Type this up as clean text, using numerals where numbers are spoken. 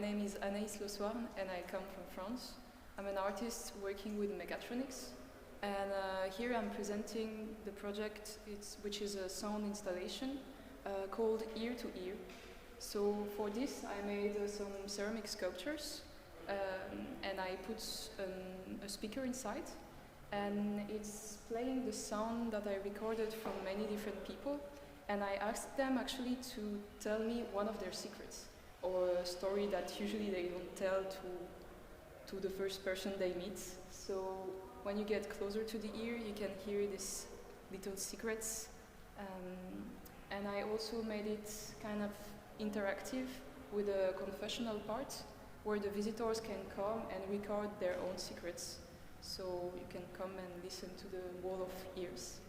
name is Anaïs Lossouarn and I come from France. I'm an artist working with mechatronics, and here I'm presenting the project which is a sound installation called Ear to Ear. So for this I made some ceramic sculptures and I put a speaker inside, and it's playing the sound that I recorded from many different people, and I asked them actually to tell me one of their secrets, or a story that usually they don't tell to the first person they meet. So when you get closer to the ear, you can hear these little secrets. And I also made it kind of interactive with a confessional part where the visitors can come and record their own secrets. So you can come and listen to the wall of ears.